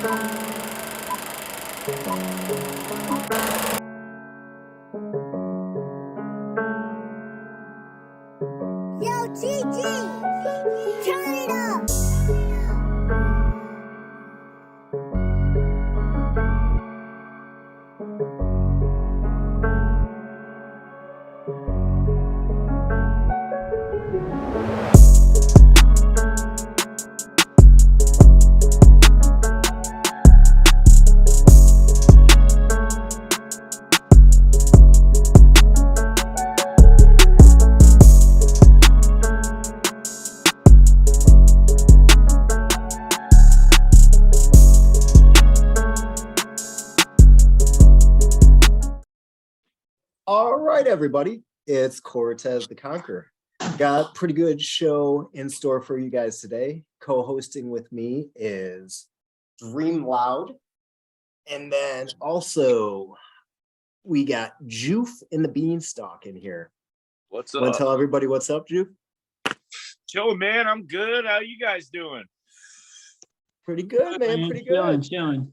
Yo, TG, turn it up. All right, everybody, it's Cortez the Conqueror. Got a pretty good show in store for you guys today. Co-hosting with me is Dream Loud. And then also we got Joof in the Beanstalk in here. What's Want up? to tell everybody what's up, Joof? Joe, man, I'm good. How you guys doing? Pretty good, man. Pretty good. Chilling.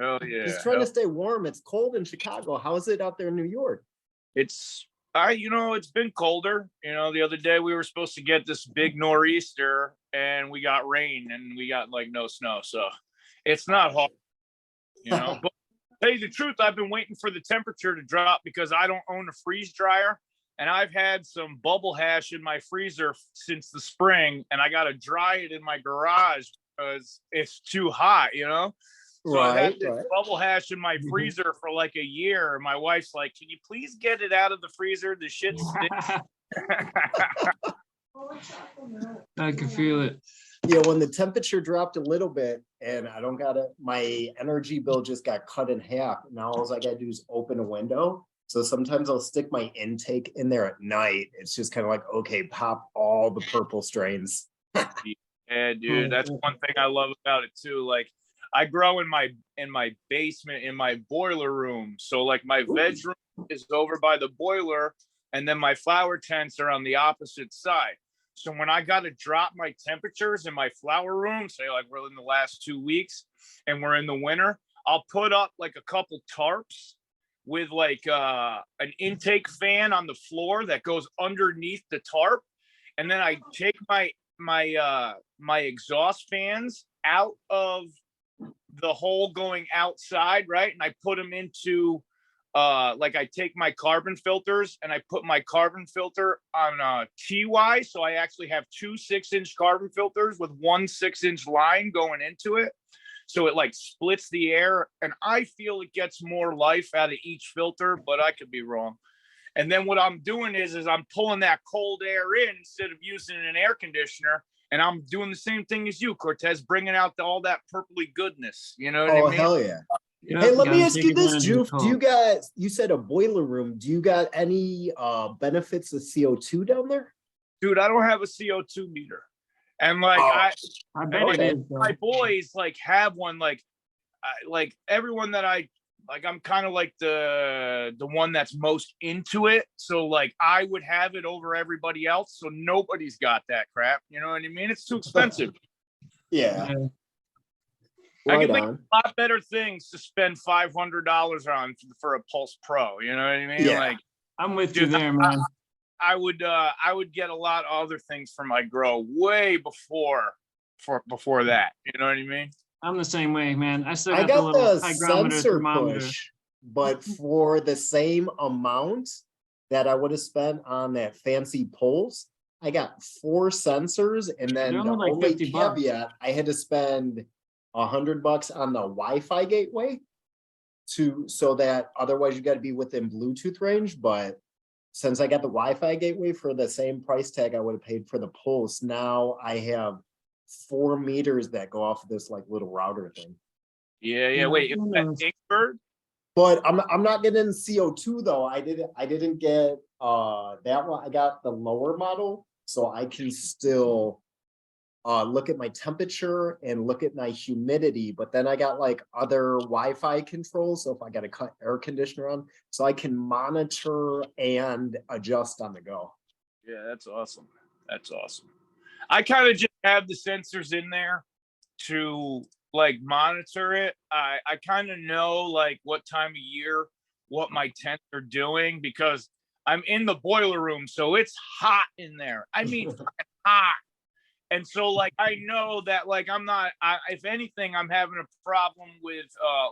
Oh yeah. Just trying to stay warm. It's cold in Chicago. How is it out there in New York? It's been colder. The other day we were supposed to get this big nor'easter and we got rain and we got like no snow. So it's not hot, But to tell you the truth, I've been waiting for the temperature to drop because I don't own a freeze dryer. And I've had some bubble hash in my freezer since the spring, and I got to dry it in my garage because it's too hot, So I've had this bubble hash in my freezer for like a year. And my wife's like, "Can you please get it out of the freezer? The shit stinks." I can feel it. Yeah, when the temperature dropped a little bit and I don't got it, my energy bill just got cut in half. Now all I gotta do is open a window. So sometimes I'll stick my intake in there at night. It's just kind of like, okay, pop all the purple strains. Yeah, dude, that's one thing I love about it too. Like, I grow in my basement in my boiler room. So like my veg room is over by the boiler, and then my flower tents are on the opposite side. So when I got to drop my temperatures in my flower room, say like we're in the last 2 weeks and we're in the winter, I'll put up like a couple tarps with like an intake fan on the floor that goes underneath the tarp, and then I take my exhaust fans out of the hole going outside, right? And I put them into like I take my carbon filters and I put my carbon filter on TY, so I actually have 2 6-inch carbon filters with 1 6-inch line going into it. So it like splits the air, and I feel it gets more life out of each filter, but I could be wrong. And then what I'm doing is I'm pulling that cold air in instead of using an air conditioner, and I'm doing the same thing as you, Cortez, bringing out all that purpley goodness. You know what I mean? Hell yeah. Yep, Hey, let me ask take you this, advantage of Joof. the cold. You said a boiler room. Do you got any benefits of CO2 down there? Dude, I don't have a CO2 meter. And like I bet it is. my boys like have one, like everyone that I'm kind of like the one that's most into it. So like I would have it over everybody else. So nobody's got that crap. You know what I mean? It's too expensive. Yeah. I can think of a lot better things to spend $500 on for a Pulse Pro. You know what I mean? Yeah. Like, I'm with you there, man. I would get a lot of other things for my grow way before that. You know what I mean? I'm the same way, man. I still I got the got little the hygrometer, sensor thermometer. push, but for the same amount that I would have spent on that fancy pulse, I got 4 sensors, and then They're the only like only $50. caveat, I had to spend $100 on the Wi-Fi gateway so that otherwise you got to be within Bluetooth range. But since I got the Wi-Fi gateway for the same price tag I would have paid for the pulse, now I have 4 meters that go off of this like little router thing. Yeah. Wait, is that Inkbird? But I'm not getting CO2 though. I didn't get that one. I got the lower model, so I can still look at my temperature and look at my humidity. But then I got like other Wi-Fi controls. So if I got to cut air conditioner on, so I can monitor and adjust on the go. Yeah, that's awesome. That's awesome. I kind of just have the sensors in there to like monitor it. I kind of know like what time of year, what my tents are doing, because I'm in the boiler room, so it's hot in there. I mean, hot. And so like I know that like if anything, I'm having a problem with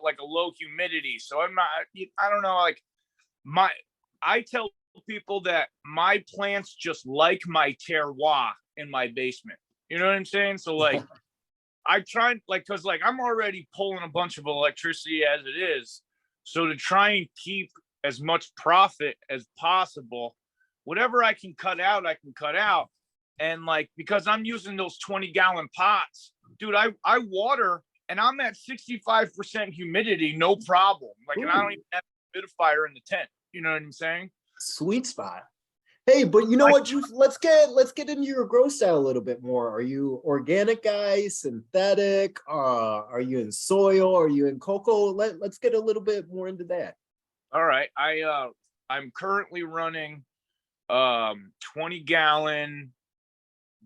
like a low humidity. So I don't know, like I tell people that my plants just like my terroir in my basement. You know what I'm saying? So like I tried, like, cause like I'm already pulling a bunch of electricity as it is. So to try and keep as much profit as possible, whatever I can cut out, I can cut out. And like, because I'm using those 20-gallon pots, dude, I water and I'm at 65% humidity, no problem. Like, and I don't even have a humidifier in the tent. You know what I'm saying? Sweet spot. Hey, but you know what, Juice? Let's get into your grow style a little bit more. Are you organic guy, synthetic? Are you in soil? Are you in cocoa? Let's get a little bit more into that. All right. I'm currently running 20-gallon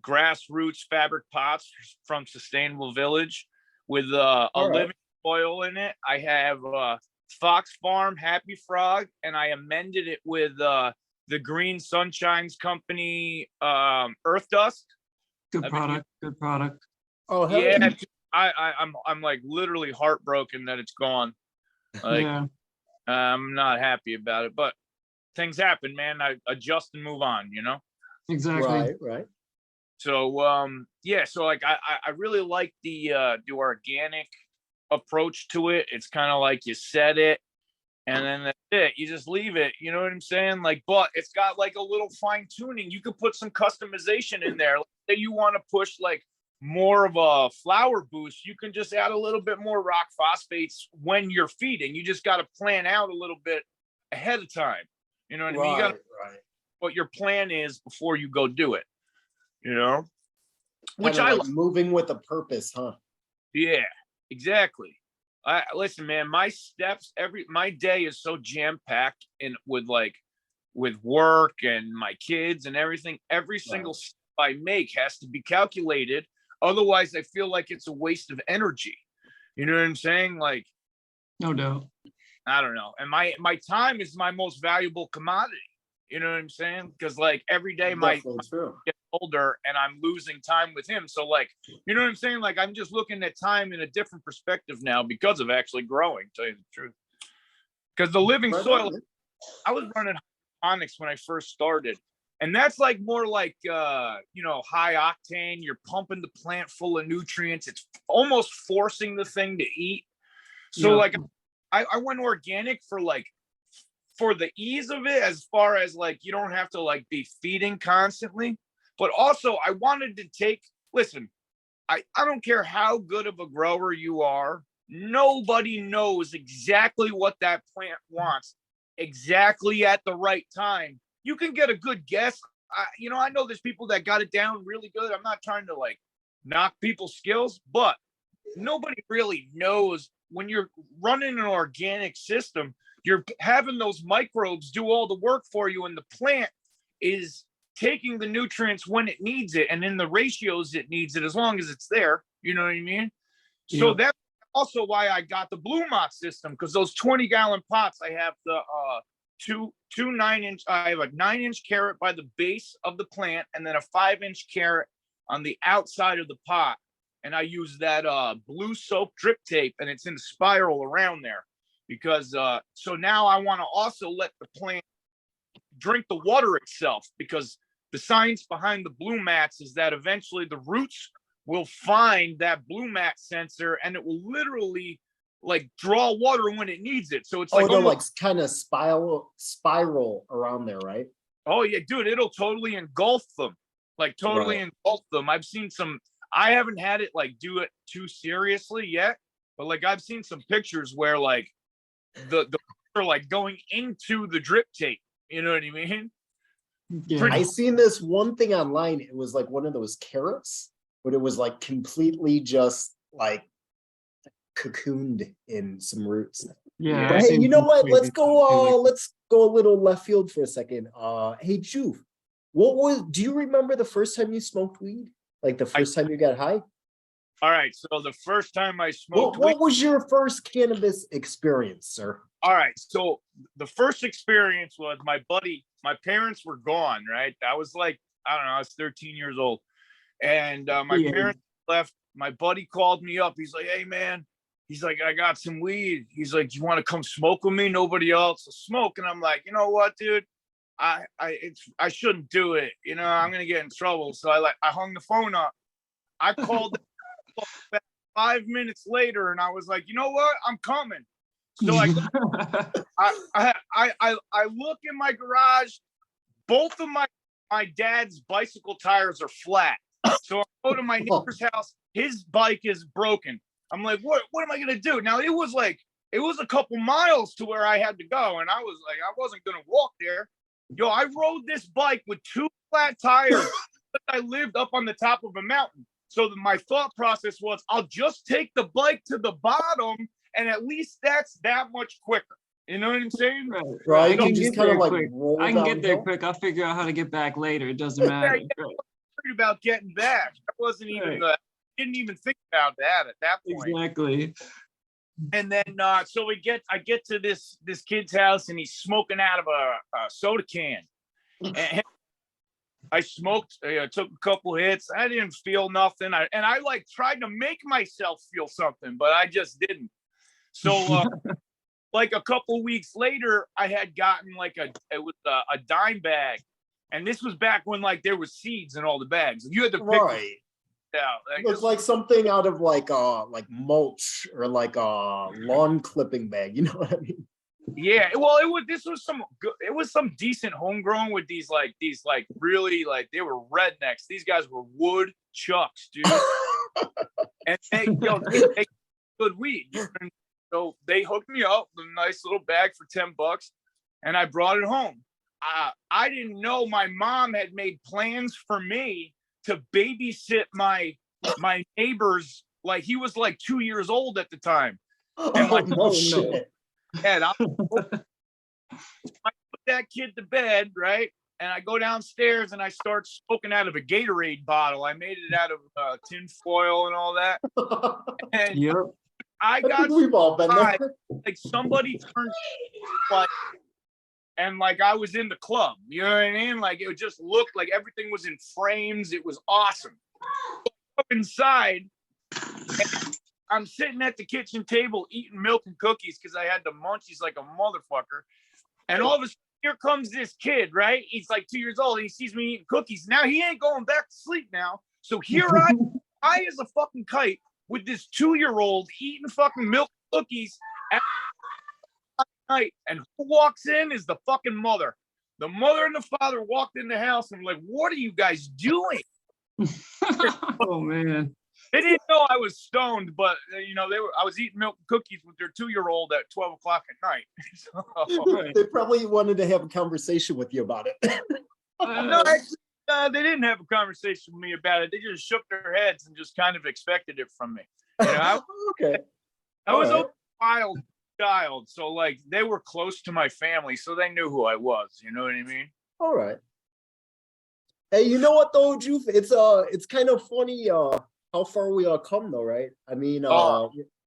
grassroots fabric pots from Sustainable Village with a living soil in it. I have Fox Farm Happy Frog, and I amended it with the Green Sunshine's company Earth Dust. Good product. Good product. Oh, hell yeah. I'm like literally heartbroken that it's gone. Like, Yeah. I'm not happy about it, but things happen, man. I adjust and move on, you know? Exactly. Right. So yeah, so like I really like the organic approach to it. It's kind of like you set it and then that's it. You just leave it, you know what I'm saying? Like, but it's got like a little fine tuning. You could put some customization in there. Like, say you want to push like more of a flower boost, you can just add a little bit more rock phosphates when you're feeding. You just got to plan out a little bit ahead of time. You know what I mean? You got what your plan is before you go do it. You know, which Kinda I like moving with a purpose, huh? Yeah, exactly. Listen, man, my day is so jam packed and with work and my kids and everything. Every single step I make has to be calculated. Otherwise, I feel like it's a waste of energy. You know what I'm saying? Like, No doubt. I don't know. And my time is my most valuable commodity. You know what I'm saying? Because like every day my get older and I'm losing time with him. So like, you know what I'm saying? Like I'm just looking at time in a different perspective now because of actually growing, to tell you the truth. Because the living soil, I was running hydroponics when I first started. And that's like more like high octane. You're pumping the plant full of nutrients. It's almost forcing the thing to eat. So like I went organic for the ease of it, as far as like you don't have to like be feeding constantly, but also I wanted to listen, I don't care how good of a grower you are, nobody knows exactly what that plant wants exactly at the right time. You can get a good guess. I know there's people that got it down really good. I'm not trying to like knock people's skills, but nobody really knows. When you're running an organic system, you're having those microbes do all the work for you, and the plant is taking the nutrients when it needs it and in the ratios it needs it, as long as it's there. You know what I mean? So that's also why I got the Blue Mott system, because those 20-gallon pots, I have the two 9-inch. I have a 9-inch carrot by the base of the plant, and then a 5-inch carrot on the outside of the pot. And I use that blue soap drip tape, and it's in a spiral around there. Because so now I want to also let the plant drink the water itself, because the science behind the blue mats is that eventually the roots will find that blue mat sensor and it will literally like draw water when it needs it. So it's like they'll like kind of spiral around there, right? Oh yeah, dude, it'll totally engulf them. Like totally engulf them. I've seen some. I haven't had it like do it too seriously yet, but like I've seen some pictures where like the are like going into the drip tape. You know what I mean? Yeah. I seen this one thing online. It was like one of those carrots, but it was like completely just like cocooned in some roots. Yeah. But hey, you know what? Let's go a little left field for a second. Hey Juve, do you remember the first time you smoked weed? Like the first time you got high? All right. So the first time I What, smoked weed. what was your first cannabis experience, sir? All right. So the first experience was my parents were gone, right? I was like, I don't know, I was 13 years old. And my Yeah. parents left. My buddy called me up. He's like, hey, man. He's like, I got some weed. He's like, do you want to come smoke with me? Nobody else will smoke. And I'm like, you know what, dude? I shouldn't do it. You know, I'm gonna get in trouble. So I hung the phone up. I called back 5 minutes later, and I was like, you know what? I'm coming. So I look in my garage. Both of my dad's bicycle tires are flat. So I go to my neighbor's house. His bike is broken. I'm like, what am I gonna do? Now it was a couple miles to where I had to go, and I was like, I wasn't gonna walk there. Yo, I rode this bike with 2 flat tires. I lived up on the top of a mountain. So my thought process was, I'll just take the bike to the bottom, and at least that's that much quicker. You know what I'm saying? Right. I can just get kind there of like quick. roll I can get there downhill. quick. I'll figure out how to get back later. It doesn't matter. Yeah, I wasn't worried about getting back. I wasn't even didn't even think about that at that point. Exactly. And then so I get to this kid's house, and he's smoking out of a soda can. And I smoked, took a couple hits. I didn't feel nothing. I like tried to make myself feel something, but I just didn't. So like a couple weeks later, I had gotten like it was a dime bag, and this was back when like there was seeds in all the bags. You had to pick out. It looks like something out of like mulch or like a lawn clipping bag. You know what I mean? Yeah, well, it was some decent homegrown with these really like they were rednecks. These guys were wood chucks, dude. And they good weed. And so they hooked me up with a nice little bag for $10, and I brought it home. I didn't know my mom had made plans for me to babysit my neighbor's. Like he was like 2 years old at the time. And like, no shit. And I put that kid to bed, right? And I go downstairs and I start smoking out of a Gatorade bottle. I made it out of tin foil and all that. And Yep. I got We've all been there. like somebody turned like, and like I was in the club. You know what I mean? Like it just looked like everything was in frames. It was awesome. Up inside. I'm sitting at the kitchen table eating milk and cookies because I had the munchies like a motherfucker. And all of a sudden, here comes this kid, right? He's like 2 years old. And he sees me eating cookies. Now he ain't going back to sleep now. So here I as a fucking kite with this 2-year-old eating fucking milk and cookies at night. And who walks in is the fucking mother. The mother and the father walked in the house and were like, what are you guys doing? Oh man. They didn't know I was stoned, but you know, I was eating milk and cookies with their 2-year-old at 12 o'clock at night. So, They probably wanted to have a conversation with you about it. no, actually, they didn't have a conversation with me about it. They just shook their heads and just kind of expected it from me. You know, Okay. I was a wild child, so like they were close to my family, so they knew who I was. You know what I mean? All right. Hey, you know what though, Juve? It's kind of funny how far we all come though, right? I mean,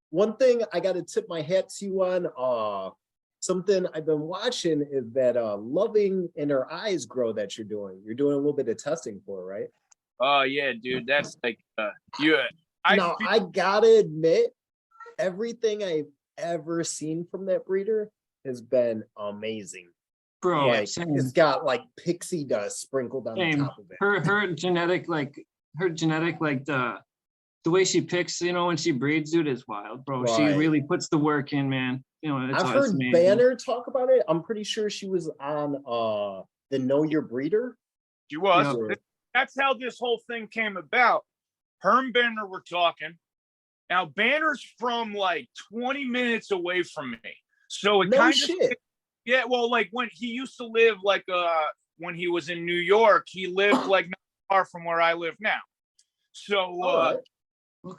one thing I got to tip my hat to you on, something I've been watching is that loving in her eyes grow that you're doing. You're doing a little bit of testing for, right? Oh yeah, dude, that's like I gotta admit, everything I've ever seen from that breeder has been amazing. Bro, Like, it's got like pixie dust sprinkled on the top of it. Her genetic, like the way she picks, you know, when she breeds, dude, is wild, bro. Right. She really puts the work in, man. You know, I've heard Banner talk about it. I'm pretty sure she was on the Know Your Breeder. She was. Yeah. That's how this whole thing came about. Her and Banner were talking. Now Banner's from like 20 minutes away from me. So it kind of, yeah, well, like when he used to live like when he was in New York, he lived like not far from where I live now. So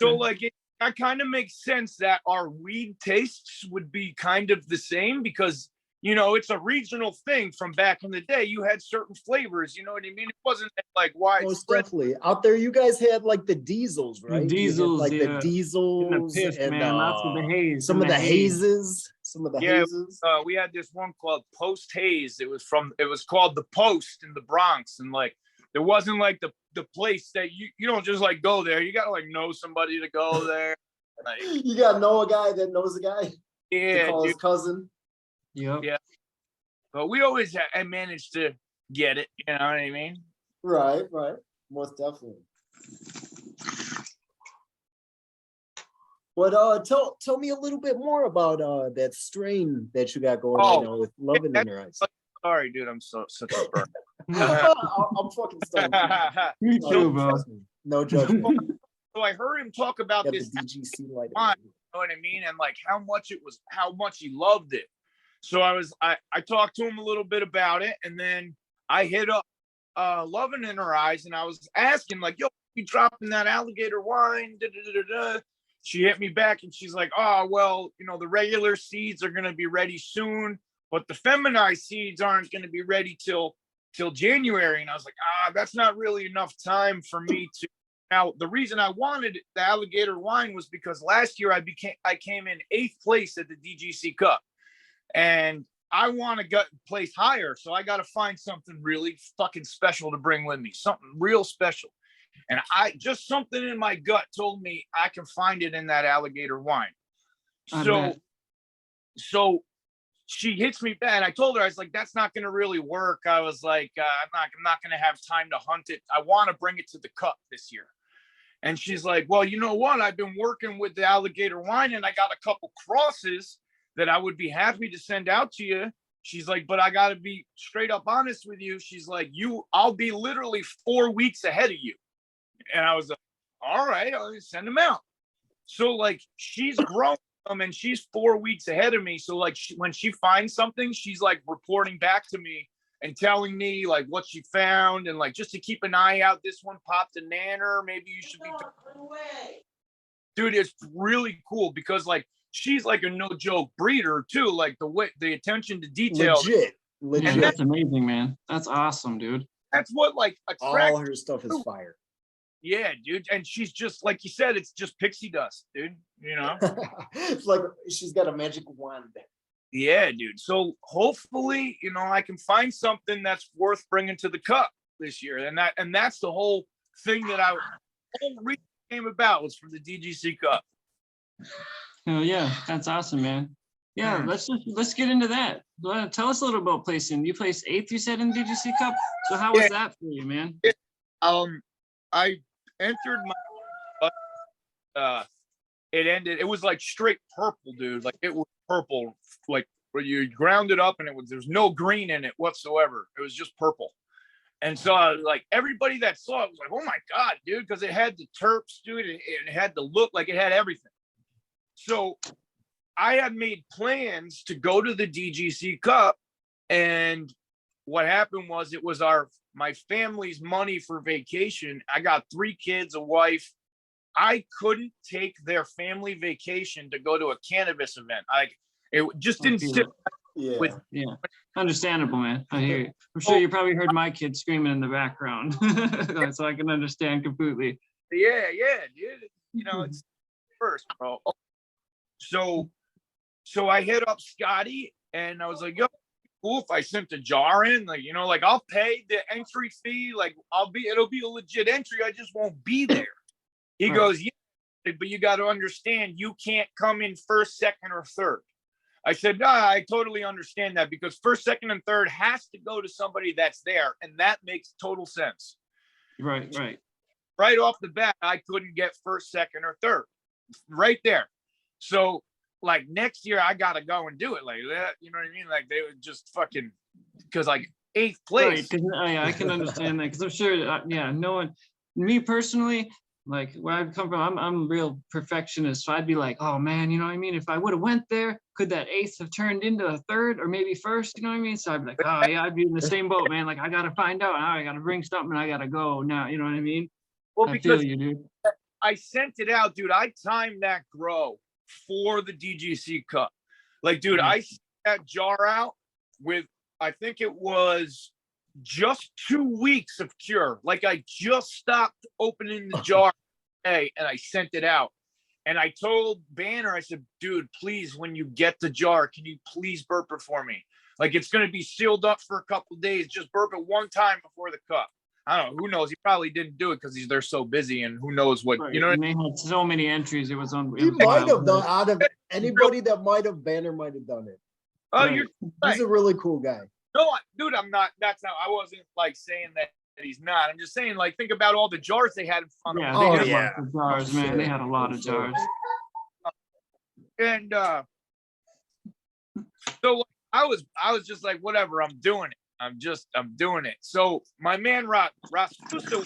so like it kind of makes sense that our weed tastes would be kind of the same because you know, it's a regional thing from back in the day. You had certain flavors, you know what I mean? It wasn't like Most widespread. definitely. Out there, you guys had like the diesels, The right? You had, diesels, like the yeah. diesels Piff, and man. Lots of the haze. some and of the haze. hazes. Some of the Yeah, hazes. we had this one called Post Haze. It was called the Post in the Bronx, and like there wasn't like the place that you don't just like go there. You gotta like know somebody to go there. Like, You gotta know a guy that knows a guy to yeah, call his dude. cousin. Yep. Yeah. But we always managed to get it. You know what I mean? Right, right. Most definitely. But tell me a little bit more about that strain that you got going right now with Loving in Your Eyes. Sorry, dude. I'm such a burn. I'm fucking stoned. Me too, bro. No judgment. So I heard him talk about Got this. the DGC light. You know what I mean? And like how much he loved it. So I talked to him a little bit about it, and then I hit up Loving in Her Eyes, and I was asking like, yo, you dropping that alligator wine? Da, da, da, da, da. She hit me back and she's like, oh, well, you know, the regular seeds are going to be ready soon, but the feminized seeds aren't going to be ready till January. And I was like, that's not really enough time for me to. Now, the reason I wanted the alligator wine was because last year I came in 8th place at the DGC Cup, and I want to get place higher. So I got to find something really fucking special to bring with me, something real special. And something in my gut told me I can find it in that alligator wine. So she hits me back, and I told her, I was like, that's not going to really work. I was like, I'm not going to have time to hunt it. I want to bring it to the cup this year. And she's like, well, you know what? I've been working with the alligator wine, and I got a couple crosses that I would be happy to send out to you. She's like, but I got to be straight up honest with you. She's like, I'll be literally 4 weeks ahead of you. And I was like, all right, I'll send them out. So like she's growing them, and she's 4 weeks ahead of me. So like when she finds something, she's like reporting back to me and telling me like what she found, and like just to keep an eye out. This one popped a nanner. Maybe you should be. Dude, it's really cool because like she's like a no joke breeder too. Like the attention to detail. Legit. Yeah, that's amazing, man. That's awesome, dude. That's what like all her stuff is fire. Yeah, dude. And she's just like you said, it's just pixie dust, dude. You know, it's like she's got a magic wand. Yeah, dude. So hopefully, you know, I can find something that's worth bringing to the cup this year. And that's the whole thing that whole reason came about was for the DGC Cup. Oh yeah, that's awesome, man. Yeah, let's get into that. Tell us a little about placing. You placed 8th, you said, in the DGC Cup. So how was that for you, man? I entered my it was like straight purple, dude. Like it was purple, like where you ground it up, and there's no green in it whatsoever. It was just purple. And so like everybody that saw it was like, oh my God, dude, because it had the terps, dude, and it had the look, like it had everything. So I had made plans to go to the DGC Cup, and what happened was it was my family's money for vacation. I got 3 kids, a wife. I couldn't take their family vacation to go to a cannabis event. It just didn't sit with. Yeah, understandable, man. I hear you. I'm sure you probably heard my kids screaming in the background, so I can understand completely. Yeah, dude. You know, it's first, bro. So I hit up Scotty, and I was like, yo, cool if I sent a jar in, like, you know, like I'll pay the entry fee, like it'll be a legit entry, I just won't be there. He goes, yeah, but you got to understand, you can't come in 1st, 2nd, or 3rd. I said, no, I totally understand that, because 1st, 2nd, and 3rd has to go to somebody that's there, and that makes total sense. Right. Right off the bat, I couldn't get 1st, 2nd, or 3rd, right there. So like next year, I gotta go and do it like that. You know what I mean? Like they would just fucking, because like 8th place. Right, I can understand that, because I'm sure, no one, me personally, like where I've come from, I'm a real perfectionist. So I'd be like, oh man, you know what I mean? If I would have went there, could that 8th have turned into a 3rd or maybe 1st? You know what I mean? So I'd be like, oh yeah, I'd be in the same boat, man. Like I gotta find out. Now I gotta bring something. I gotta go now. You know what I mean? Well, I feel you, dude. I sent it out, dude. I timed that grow for the DGC Cup. Like, dude, I sent that jar out with, I think it was just 2 weeks of cure. Like I just stopped opening the jar and I sent it out. And I told Banner, I said, dude, please, when you get the jar, can you please burp it for me? Like it's going to be sealed up for a couple of days. Just burp it one time before the cup. I don't know. Who knows? He probably didn't do it because they're so busy, and who knows what, Right. you know. And they had so many entries. It was on. He might have done, out of anybody that might have, Banner might have done it. Oh, Right. you're He's a really cool guy. no, dude. I'm not. That's not. I wasn't like saying that he's not. I'm just saying, like, think about all the jars they had in front of Yeah, them. they Oh, had yeah. lots of jars, man. Sure. They had a lot of Sure. jars. And so like, I was just like, whatever. I'm doing it. I'm doing it. So my man Rasmussen,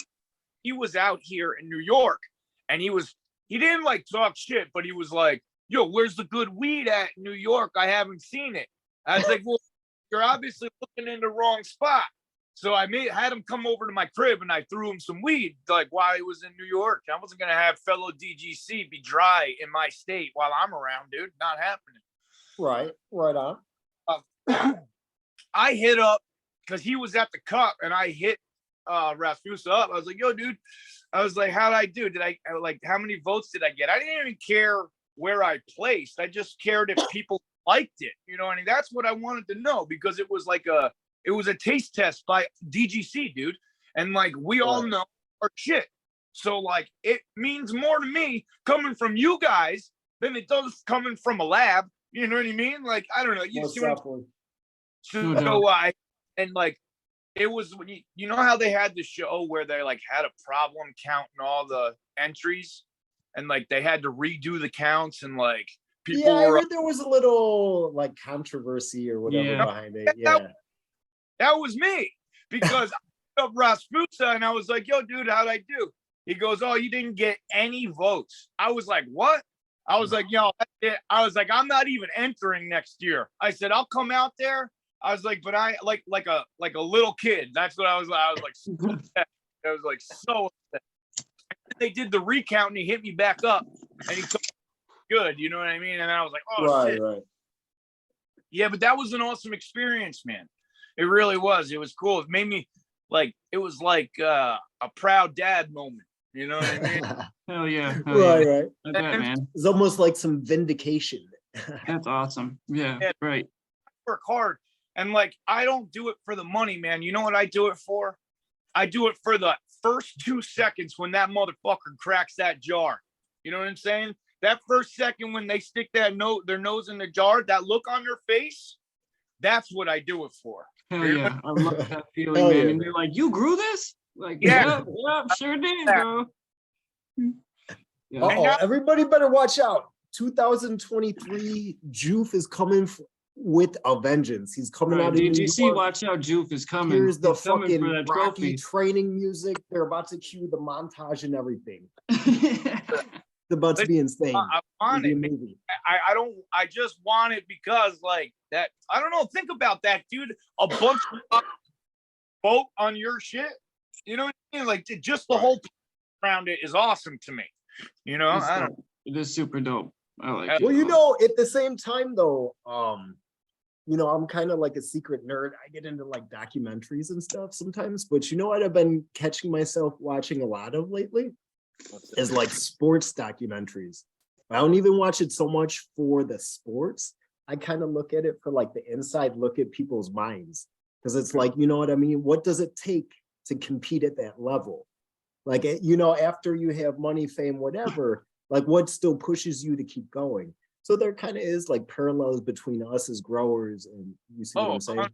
he was out here in New York, and he didn't like talk shit, but he was like, yo, where's the good weed at in New York? I haven't seen it. I was like, well, you're obviously looking in the wrong spot. So I had him come over to my crib, and I threw him some weed, like while he was in New York. I wasn't gonna have fellow DGC be dry in my state while I'm around, dude. Not happening. Right on. I hit up because he was at the cup, and I hit Rasmussen up. I was like, yo, dude. I was like, how'd I do? Did I like how many votes did I get? I didn't even care where I placed. I just cared if people liked it. You know, I mean, that's what I wanted to know, because it was like a taste test by DGC, dude. And like we all know our shit. So like it means more to me coming from you guys than it does coming from a lab. You know what I mean? Like, I don't know. You Most see what definitely. so and like it was when you know how they had the show where they like had a problem counting all the entries, and like they had to redo the counts, and like people I were heard there was a little like controversy or whatever Yeah. behind it. Yeah. that was me, because I up Rasmussen and I was like, yo, dude, how'd I do? He goes, oh, you didn't get any votes. I was like, what? I was like, yo, that's it. I was like, I'm not even entering next year. I said, I'll come out there. I was like, but I like a little kid. That's what I was like. I was like, so upset. I was like, so upset. They did the recount, and he hit me back up, and he took good. You know what I mean? And I was like, oh shit. Right. Yeah, but that was an awesome experience, man. It really was. It was cool. It made me like, it was like a proud dad moment. You know what I mean? Hell yeah. Hell yeah. Right. I bet, man. It's almost like some vindication. That's awesome. Yeah, Yeah. right. Work hard. And like, I don't do it for the money, man. You know what I do it for? I do it for the first 2 seconds when that motherfucker cracks that jar. You know what I'm saying? That first second when they stick their nose in the jar, that look on their face, that's what I do it for. Hell yeah. I love that feeling, Hell man. yeah. And they're like, you grew this? Like, Yeah. yeah, sure did, bro. Yeah. Uh-oh, everybody better watch out. 2023, Joof is coming with a vengeance. He's coming out of New DGC, York. watch out, Joof is coming. Here's the He's coming fucking for that Rocky trophy. training music. They're about to cue the montage and everything. It's about to be insane. I want It'll it. be a movie. I just want it because like that. I don't know. Think about that, dude. A bunch of vote on your shit. You know what I mean? Like just the whole around it is awesome to me. You know, I don't. It is super dope. I like it. Well, you know, at the same time though, you know, I'm kind of like a secret nerd. I get into like documentaries and stuff sometimes, but you know what I've been catching myself watching a lot of lately is like sports documentaries. I don't even watch it so much for the sports. I kind of look at it for like the inside look at people's minds. Because it's like, you know what I mean? What does it take to compete at that level? Like, you know, after you have money, fame, whatever, like what still pushes you to keep going? So there kind of is like parallels between us as growers and you see what I'm saying?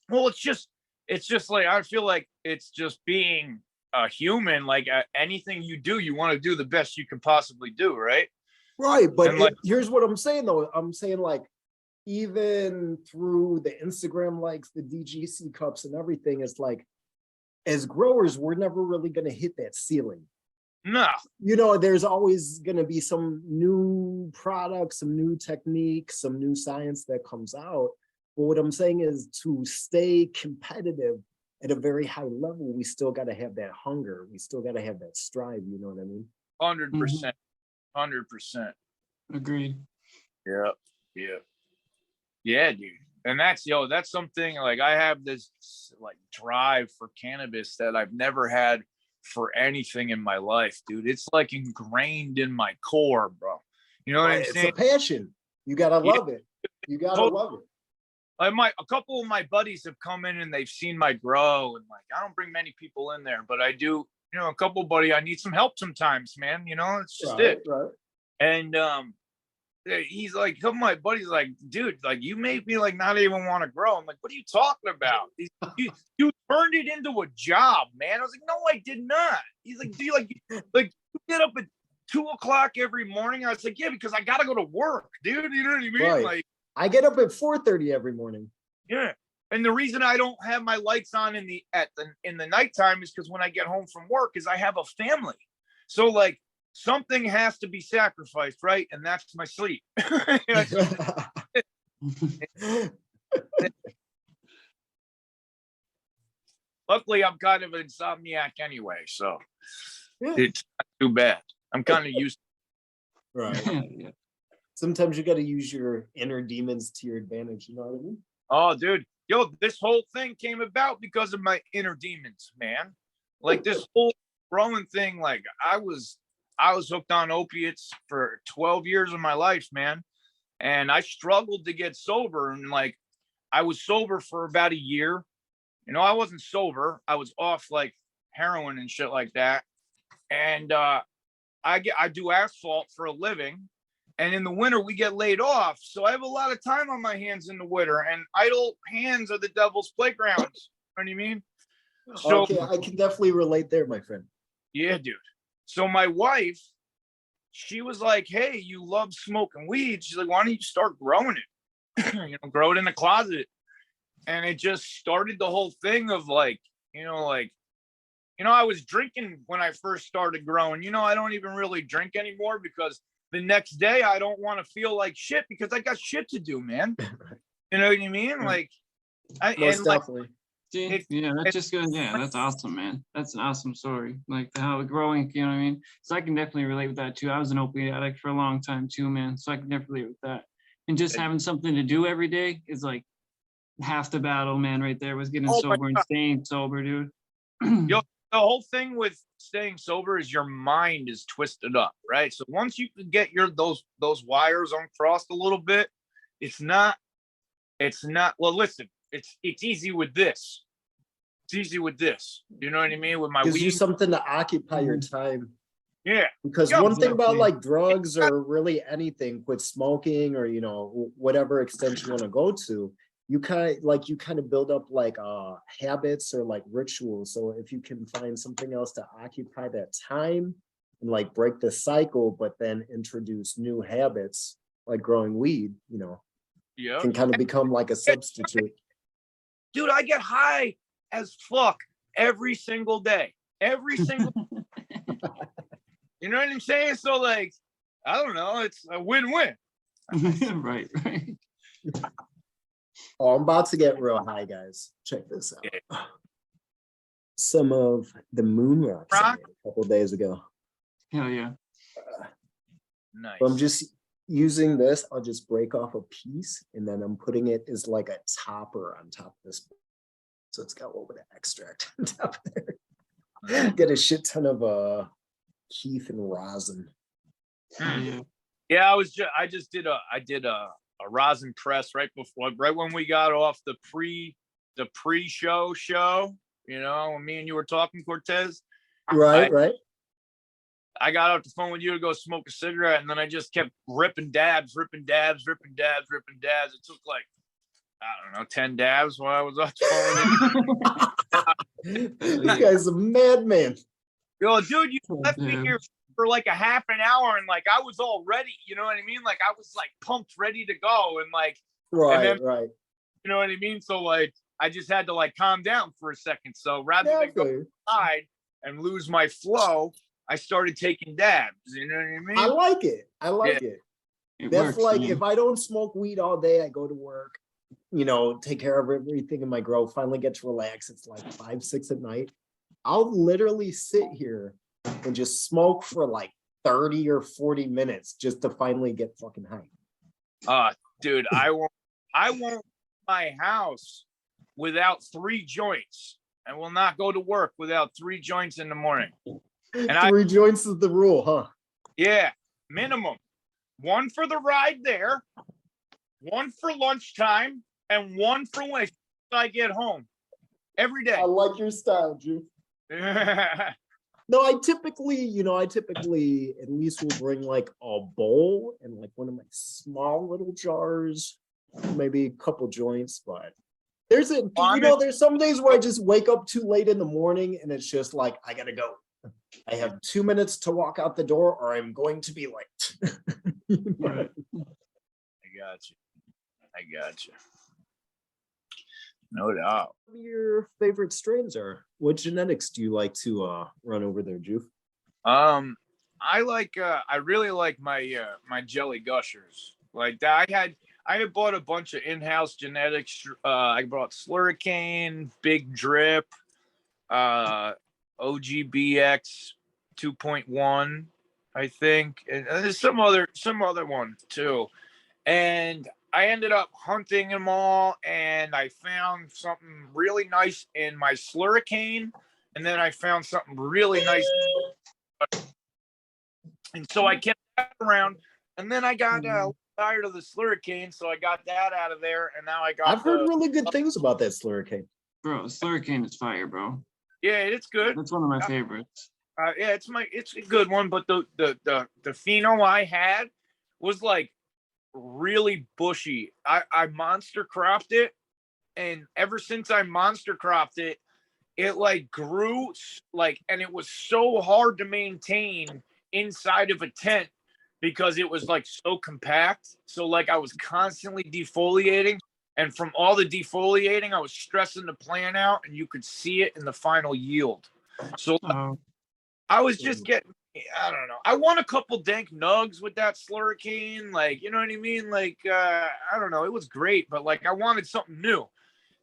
Well, it's just like, I feel like it's just being a human. Like anything you do, you want to do the best you can possibly do, right? Right, but And, like- here's what I'm saying though. I'm saying like, even through the Instagram likes, the DGC cups and everything, it's like, as growers, we're never really going to hit that ceiling. No. You know, there's always going to be some new product, some new technique, some new science that comes out. But what I'm saying is to stay competitive at a very high level, we still got to have that hunger. We still got to have that strive. You know what I mean? 100%. 100%. Agreed. Yeah. Yeah. Yeah, dude. And that's something like I have this like drive for cannabis that I've never had for anything in my life, dude. It's like ingrained in my core, bro. You know what I'm It's saying? a passion. You gotta Yeah. love it. You gotta love it. A couple of my buddies have come in and they've seen my grow, and like I don't bring many people in there, but I do, a couple buddy, I need some help sometimes, man. It's just it. Right. And he's like, some of my buddies like, dude, like you made me like not even want to grow. I'm like, what are you talking about? You turned it into a job, man. I was like, no, I did not. He's like, do you like you get up at 2:00 every morning? I was like, yeah, because I gotta go to work, dude. You know what I mean? Right. Like I get up at 4:30 every morning. yeah. And the reason I don't have my lights on in the nighttime is because when I get home from work is I have a family. So like something has to be sacrificed, right? And that's my sleep. Luckily, I'm kind of an insomniac anyway, so it's not too bad. I'm kind of used to Right. Yeah. Sometimes you got to use your inner demons to your advantage. You know what I mean? Oh, dude. This whole thing came about because of my inner demons, man. Like this whole growing thing, like I was hooked on opiates for 12 years of my life, man. And I struggled to get sober. And like I was sober for about a year. I wasn't sober. I was off like heroin and shit like that. And I do asphalt for a living. And in the winter, we get laid off. So I have a lot of time on my hands in the winter, and idle hands are the devil's playgrounds. You know what I mean? So, Okay, I can definitely relate there, my friend. yeah, dude. So my wife, she was like, hey, you love smoking weed. She's like, why don't you start growing it? Grow it in the closet. And it just started the whole thing of like, I was drinking when I first started growing. I don't even really drink anymore because the next day I don't want to feel like shit because I got shit to do, man. You know what I mean? Like, Most definitely. See, yeah, that's just good. Yeah, that's awesome, man. That's an awesome story. Like how growing, you know what I mean? So I can definitely relate with that too. I was an opiate addict for a long time too, man. So I can definitely relate with that. And just having something to do every day is like half the battle, man. Right there was getting sober and staying sober, dude. The whole thing with staying sober is your mind is twisted up, right? So once you can get those wires uncrossed a little bit, it's not. Well, listen, it's easy with this. It's easy with this. You know what I mean? With my Gives weed. you something to occupy your time. Yeah. Because one thing about like drugs or really anything, quit smoking or whatever extent you want to go to, you kind of build up like habits or like rituals. So if you can find something else to occupy that time and like break the cycle, but then introduce new habits like growing weed, can kind of become like a substitute. Dude, I get high as fuck every single day. Every single You know what I'm saying? So like, I don't know, it's a win-win. Right. Oh, I'm about to get real high, guys. Check this out. Some of the moon rocks I made a couple days ago. Hell yeah. Nice. So I'm just using this. I'll just break off a piece and then I'm putting it as like a topper on top of this. So it's got a little bit of extract on top of there. Get a shit ton of keef and rosin. Yeah, I did a rosin press right when we got off the pre-show. When me and you were talking, Cortez. Right. I got off the phone with you to go smoke a cigarette, and then I just kept ripping dabs. It took like, I don't know, 10 dabs while I was off the phone. This guy's a madman. Yo, dude, you left me here for like a half an hour, and like I was all ready. You know what I mean? Like I was like pumped, ready to go, and like right. You know what I mean? So like I just had to like calm down for a second. So rather than go inside and lose my flow, I started taking dabs. You know what I mean? I like it. That's works, like man. If I don't smoke weed all day, I go to work, take care of everything in my grow, finally get to relax. It's like 5, 6 at night. I'll literally sit here and just smoke for like 30 or 40 minutes just to finally get fucking high. Dude, I won't my house without 3 joints. I will not go to work without 3 joints in the morning. And 3 joints is the rule, huh? Yeah, minimum. 1 for the ride there, 1 for lunchtime, and 1 for when I get home. Every day. I like your style, Drew. No, I typically at least will bring like a bowl and like one of my small little jars, maybe a couple joints, but there's some days where I just wake up too late in the morning and it's just like, I gotta go. I have 2 minutes to walk out the door or I'm going to be late. Right. I got you. No doubt. What your favorite strains are? What genetics do you like to run over there, Juve? I really like my jelly gushers. Like that, I had bought a bunch of in-house genetics. I bought Slurricane, Big Drip, OGBX 2.1, I think, and there's some other one too. And I ended up hunting them all, and I found something really nice in my Slurricane, and then I found something really nice. And so I kept that around, and then I got tired of the Slurricane, so I got that out of there, and now I got. I've heard really good things about that Slurricane. Bro, Slurricane is fire, bro. Yeah, it's good. That's one of my favorites. Yeah, it's a good one, but the pheno I had was like really bushy. I monster cropped it, and ever since I monster cropped it, it like grew like, and it was so hard to maintain inside of a tent because it was like so compact. So like I was constantly defoliating, and from all the defoliating, I was stressing the plant out, and you could see it in the final yield. So I was just getting, I don't know. I want a couple dank nugs with that Slurricane, like, you know what I mean? Like, I don't know. It was great, but like I wanted something new,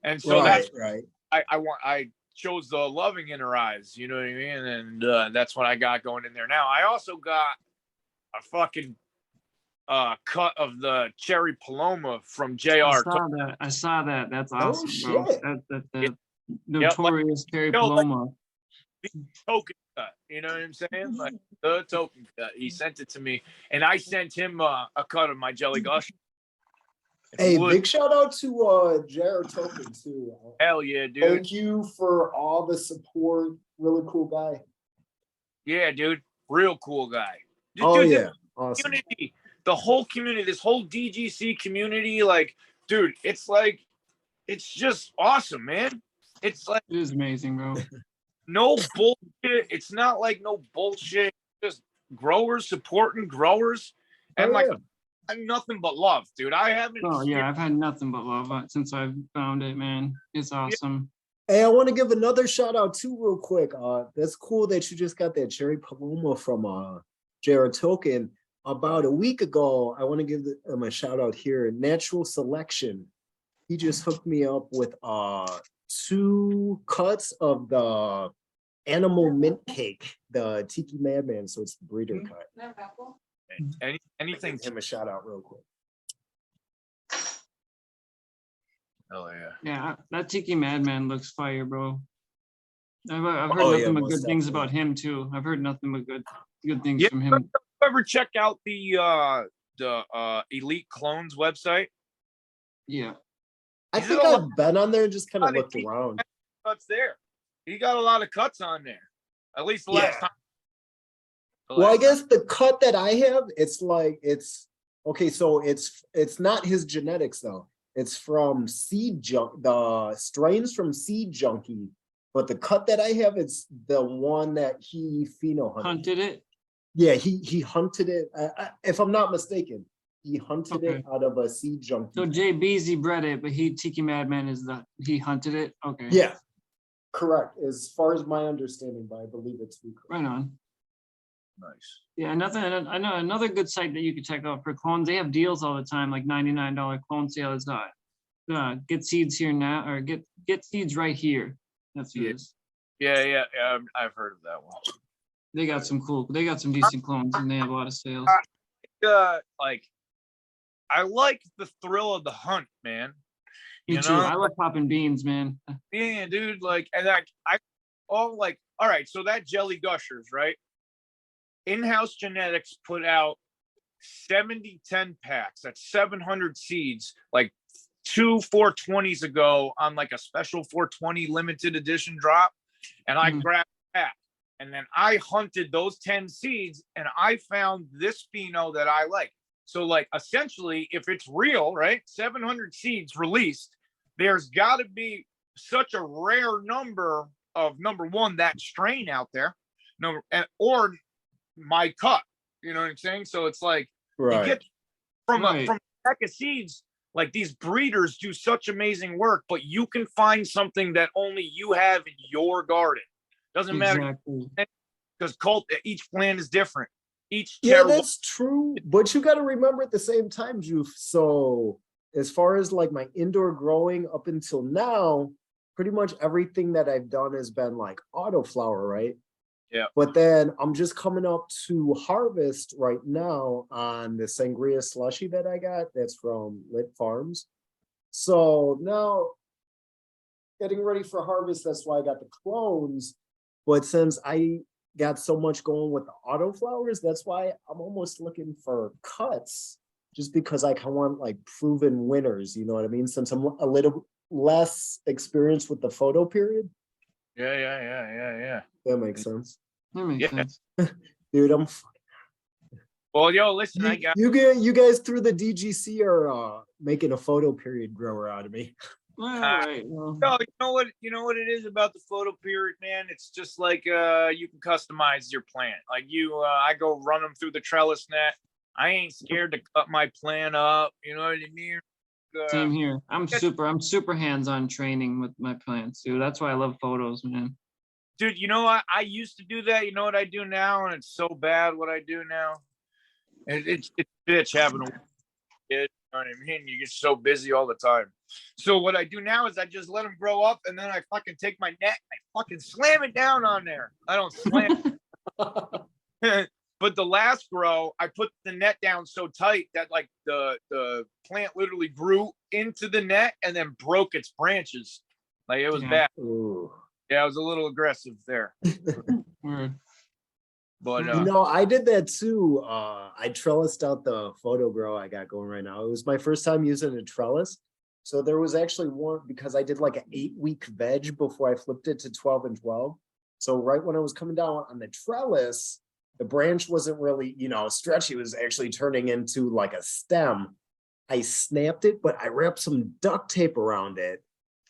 and so that's right. I chose the Loving in Her Eyes, you know what I mean? And that's what I got going in there now. I also got a fucking cut of the Cherry Paloma from JR. I saw that. That's awesome, bro. Shit. That notorious Cherry Paloma. Like, token cut, you know what I'm saying? Like the token cut. He sent it to me, and I sent him a cut of my Jelly Gush. Hey, big shout out to Jared Token too. Hell yeah, dude. Thank you for all the support. Really cool guy. Yeah, dude. Real cool guy. Dude, yeah. Awesome. Community, the whole community, this whole DGC community, like, dude, it's like, it's just awesome, man. It's like, it is amazing, bro. No bullshit. It's not like no bullshit. Just growers supporting growers, and I'm nothing but love, dude. I haven't. Oh yeah, I've had nothing but love since I've found it, man. It's awesome. Hey, I want to give another shout out too, real quick. That's cool that you just got that Cherry Paloma from Jared Token. About a week ago, I want to give him a shout out here. Natural Selection. He just hooked me up with 2 cuts of the Animal Mint Cake, the Tiki Madman. So it's the breeder cut. Anything. Give him a shout out real quick. Oh yeah. Yeah, that Tiki Madman looks fire, bro. I've heard nothing but good things about him too. I've heard nothing but good things from him. Ever check out the Elite Clones website? Yeah. I think I've been on there and just kind of looked around. Cuts there. He got a lot of cuts on there. At least the last time. Well, I guess the cut that I have, it's okay. So it's not his genetics though. It's from Seed Junk, the strains from Seed Junkie. But the cut that I have, it's the one that he hunted it. Yeah, he hunted it. If I'm not mistaken, he hunted it out of a Seed Junkie. So Jay Beezy bred it, but Tiki Madman he hunted it. Okay. Yeah, correct. As far as my understanding, but I believe it's correct. Right on. Nice. Yeah, I know another good site that you could check out for clones. They have deals all the time, like $99 clone sales. Get seeds here now, or get seeds right here. That's what it is. Yeah. I've heard of that one. They got some decent clones, and they have a lot of sales. Like, I like the thrill of the hunt, man. Me You too. know? I love popping beans, man. Yeah, dude. Like, and I all like, all right. So that Jelly Gushers, right? In-house genetics put out 70 10 packs. That's 700 seeds. Like 420s ago on like a special 420 limited edition drop, and I grabbed a pack. And then I hunted those 10 seeds and I found this pheno that I like. So, like, essentially, if it's real, right? 700 seeds released, there's got to be such a rare number of number one, that strain out there, or my cut. You know what I'm saying? So it's like you get from a pack of seeds, like these breeders do such amazing work, but you can find something that only you have in your garden. Doesn't matter because each plant is different. Yeah, that's true. But you got to remember at the same time, Juf. So as far as like my indoor growing up until now, pretty much everything that I've done has been like autoflower, right? Yeah. But then I'm just coming up to harvest right now on the sangria slushy that I got. That's from Lit Farms. So now getting ready for harvest, that's why I got the clones. But since I got so much going with the autoflowers, that's why I'm almost looking for cuts, just because I kind of want like proven winners, you know what I mean? Since I'm a little less experienced with the photo period. Yeah. That makes sense. That makes sense. Dude, I'm well, yo, listen, you guys through the DGC are making a photo period grower out of me. Well, all right. Well, you know what it is about the photo period, man. It's just like you can customize your plant. Like I go run them through the trellis net. I ain't scared to cut my plant up. You know what I mean? Same here. I'm super hands-on training with my plants, dude. That's why I love photos, man. Dude, you know what? I used to do that. You know what I do now? And it's so bad what I do now. It's bitch having a kid. You know what I mean? You get so busy all the time. So what I do now is I just let them grow up, and then I fucking take my net and I fucking slam it down on there. I don't slam it. But the last grow, I put the net down so tight that like the plant literally grew into the net and then broke its branches. Like it was bad. Ooh. Yeah, I was a little aggressive there. Word. But you know, I did that too. I trellised out the photo grow I got going right now. It was my first time using a trellis. So there was actually one, because I did like an 8-week veg before I flipped it to 12 and 12. So right when I was coming down on the trellis, the branch wasn't really, stretchy. It was actually turning into like a stem. I snapped it, but I wrapped some duct tape around it.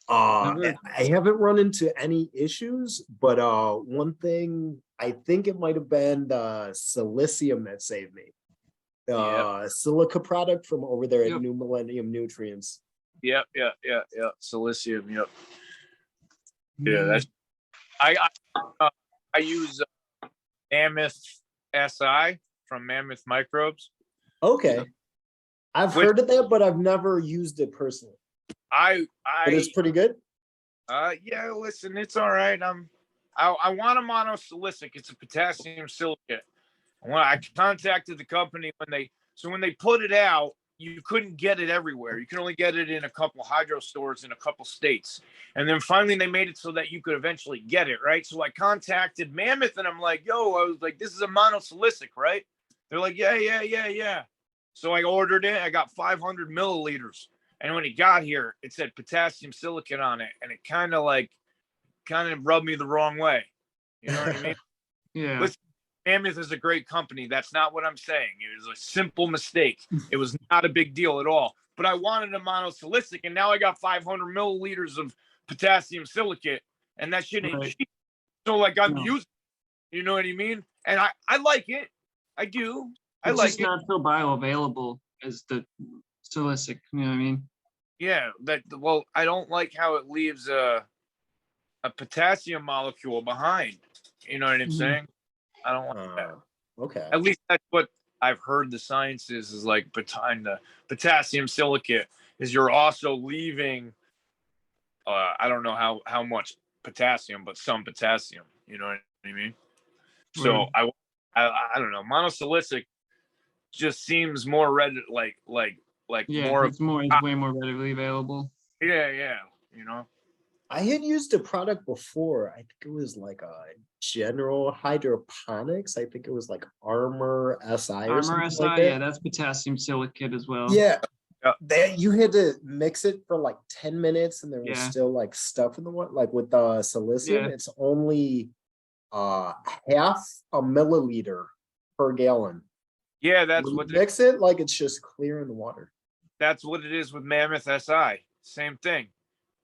I haven't run into any issues, but one thing, I think it might have been the silicium that saved me. Silica product from over there at New Millennium Nutrients. Yep. Silicium. Yep. Yeah, that's. I use Mammoth SI from Mammoth Microbes. Okay, I've heard of that, but I've never used it personally. But it's pretty good. Yeah. Listen, it's all right. I want a monosilicic. It's a potassium silicate. I contacted the company when they put it out, you couldn't get it everywhere. You can only get it in a couple hydro stores in a couple states. And then finally they made it so that you could eventually get it, right? So I contacted Mammoth and I'm like, I was like, this is a monosilicic, right? They're like, yeah. So I ordered it. I got 500 milliliters. And when it got here, it said potassium silicate on it. And it kind of rubbed me the wrong way. You know what I mean? Yeah. Listen, Mammoth is a great company. That's not what I'm saying. It was a simple mistake. It was not a big deal at all. But I wanted a monosilicic, and now I got 500 milliliters of potassium silicate, and that shit ain't cheap. So like I'm using, you know what I mean? And I like it. I do. It's just not so bioavailable as the silicic. You know what I mean? Yeah. I don't like how it leaves a potassium molecule behind. You know what I'm saying? I don't like that. Okay. At least that's what I've heard the science is like behind the potassium silicate is you're also leaving, I don't know how much potassium, but some potassium, you know what I mean? So I don't know. Monosilicic just seems more more it's way more readily available. Yeah. You know. I had used a product before. I think it was like a General Hydroponics. I think it was like Armor SI or Armor something SI, like that. yeah, that's potassium silicate as well. Yeah. Yeah. That you had to mix it for like 10 minutes and there was Yeah. still like stuff in the water. Like with the silicium, Yeah. it's only half a milliliter per gallon. Yeah, that's When you what mix it, like it's just clear in the water. that's what it is with Mammoth SI. Same thing.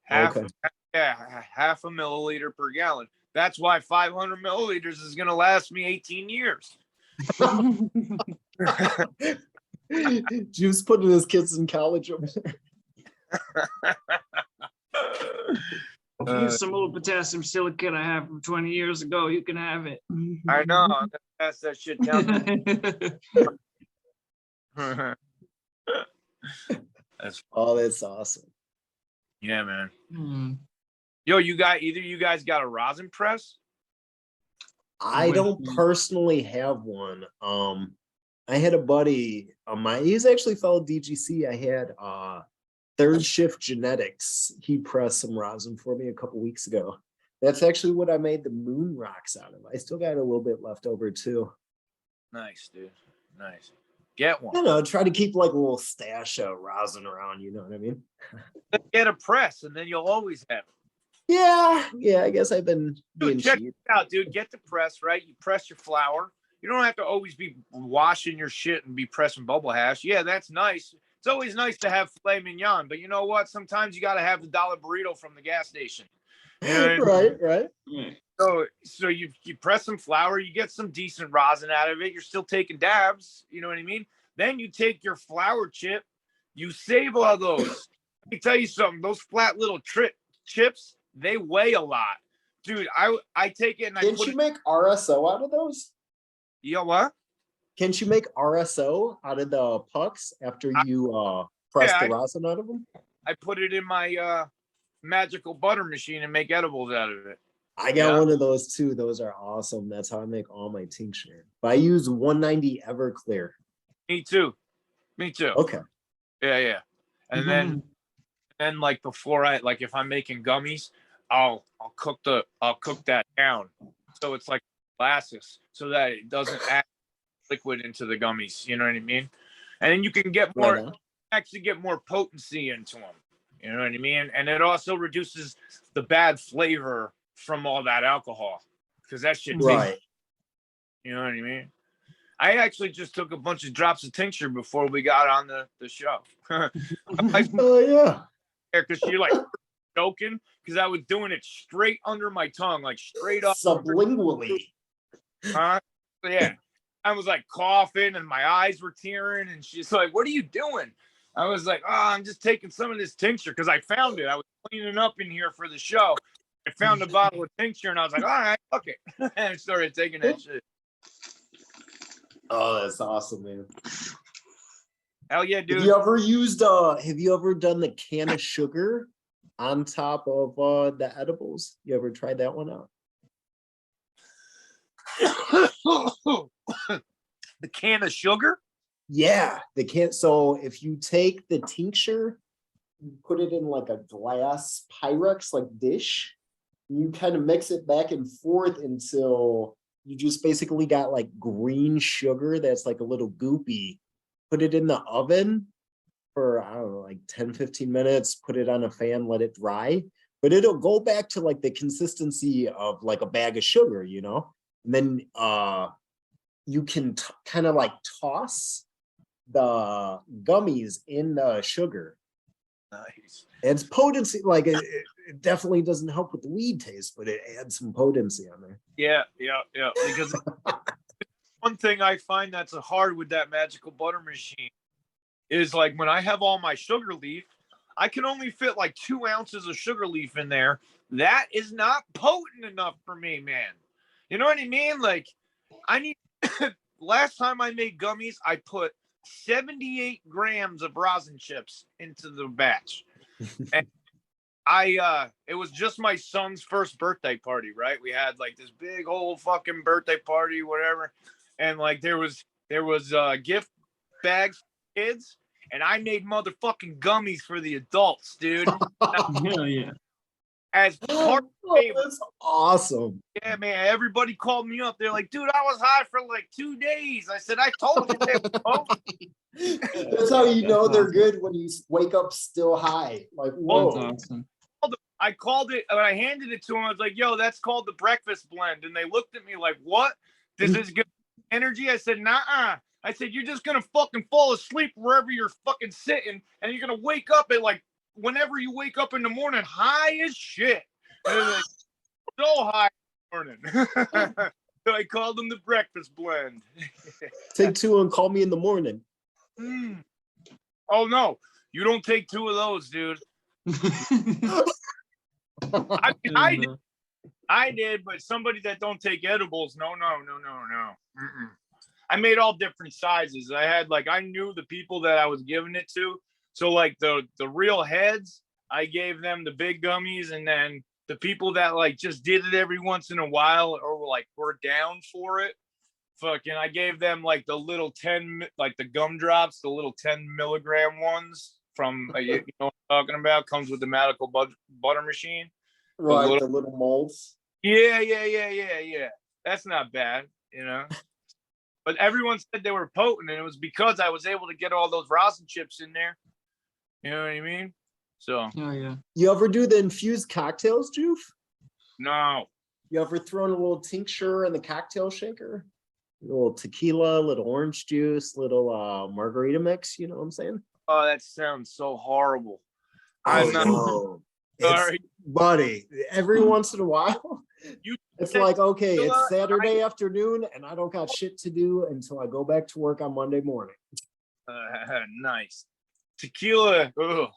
Half Okay. half a milliliter per gallon. That's why 500 milliliters is gonna last me 18 years. Juice putting his kids in college over there. Use some old potassium silicate I have from 20 years ago. You can have it. I know. I'm gonna pass that shit down. That's Oh, that's awesome. yeah, man. Hmm. Yo, either you guys got a rosin press? I don't personally have one. I had a buddy of mine, he's actually fellow DGC. I had Third Shift Genetics. He pressed some rosin for me a couple weeks ago. That's actually what I made the moon rocks out of. I still got a little bit left over too. Nice, dude. Nice. Get I one. don't know, try to keep like a little stash of rosin around, you know what I mean? Get a press, and then you'll always have it. Yeah, I guess I've been being Dude, check cheap. it out, dude. Get the press, right? You press your flour. You don't have to always be washing your shit and be pressing bubble hash. Yeah, that's nice. It's always nice to have filet mignon, but you know what? Sometimes you got to have the dollar burrito from the gas station. You know what I mean? Right. So you press some flour, you get some decent rosin out of it. You're still taking dabs. You know what I mean? Then you take your flour chip, you save all those. Let me tell you something. Those flat little chips, they weigh a lot, dude. I take it and Can't you make RSO out of those? You know what? Can't you make RSO out of the pucks after you press the rosin out of them? I put it in my magical butter machine and make edibles out of it. I got one of those too. Those are awesome. That's how I make all my tincture. But I use 190 Everclear. Me too. Okay. Yeah. And then like before if I'm making gummies, I'll cook that down. So it's like molasses so that it doesn't add liquid into the gummies. You know what I mean? And then you can get more, actually get more potency into them. You know what I mean? And it also reduces the bad flavor from all that alcohol because that shit tastes. You know what I mean? I actually just took a bunch of drops of tincture before we got on the show. Oh yeah. Because you're like joking because I was doing it straight under my tongue, like straight up sublingually. Yeah. I was like coughing and my eyes were tearing and she's like, "What are you doing?" I was like, "Oh, I'm just taking some of this tincture because I found it. I was cleaning up in here for the show. I found a bottle of tincture and I was like, all right, fuck it." And I started taking that shit. Oh, that's awesome, man. Hell yeah, dude. Have you ever done the can of sugar on top of the edibles? You ever tried that one out? The can of sugar? Yeah, the can. So if you take the tincture, you put it in like a glass Pyrex like dish, you kind of mix it back and forth until you just basically got like green sugar that's like a little goopy. Put it in the oven for, I don't know, like 10-15 minutes, put it on a fan, let it dry, but it'll go back to like the consistency of like a bag of sugar, you know? And then you can kind of like toss the gummies in the sugar. Nice. It's potency, like it definitely doesn't help with the weed taste, but it adds some potency on there. Yeah. Because one thing I find that's hard with that magical butter machine is like when I have all my sugar leaf, I can only fit like 2 ounces of sugar leaf in there. That is not potent enough for me, man. You know what I mean? Like I need, last time I made gummies, I put 78 grams of rosin chips into the batch. And it was just my son's first birthday party, right? We had like this big old fucking birthday party, whatever. And like there was gift bags for kids. and I made motherfucking gummies for the adults, dude. Hell yeah. As part of the Oh, favor. that's awesome. Yeah, man. Everybody called me up. They're like, dude, I was high for like 2 days. I said, I told you they were both. That's how you That's know they're awesome. good, when you wake up still high. Like, That's whoa. awesome. I called it, when I handed it to them, I was like, yo, that's called the breakfast blend. And they looked at me like, what? This is good energy? I said, nah. I said, you're just going to fucking fall asleep wherever you're fucking sitting. And you're going to wake up at like, whenever you wake up in the morning, high as shit. And they're like, so high in the morning. So I called them the breakfast blend. Take 2 and call me in the morning. Oh, no. You don't take 2 of those, dude. I mean, I did, but somebody that don't take edibles, no. Mm-mm. I made all different sizes. I had like, I knew the people that I was giving it to. So like the real heads, I gave them the big gummies, and then the people that like just did it every once in a while or like were down for it, fucking, I gave them like the little 10, like the gumdrops, the little 10 milligram ones from, you know what I'm talking about? Comes with the medical butter machine. Right, the little molds. Yeah. That's not bad, you know. But everyone said they were potent, and it was because I was able to get all those rosin chips in there. You know what I mean? So. Oh yeah. You ever do the infused cocktails, Joof? No. You ever throw in a little tincture in the cocktail shaker? A little tequila, little orange juice, little margarita mix, you know what I'm saying? Oh, that sounds so horrible. I'm not no. sorry. Buddy, every once in a while, it's like, okay, it's Saturday afternoon and I don't got shit to do until I go back to work on Monday morning. Nice. Tequila. Ugh.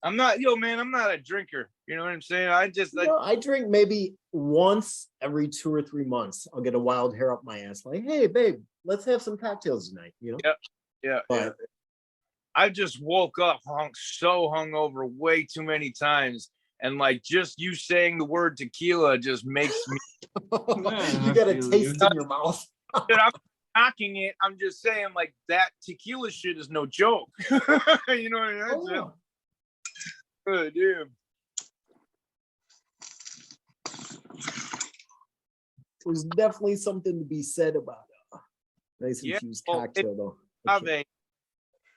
I'm not a drinker. You know what I'm saying? I drink maybe once every 2 or 3 months. I'll get a wild hair up my ass, like, hey, babe, let's have some cocktails tonight, you know? Yeah. But I just woke up so hungover way too many times. And like just you saying the word tequila just makes me you got a taste in your mouth. Dude, I'm knocking it. I'm just saying like that tequila shit is no joke. You know what I mean? Oh, Good, dude. There's definitely something to be said about a nice infused cocktail, though.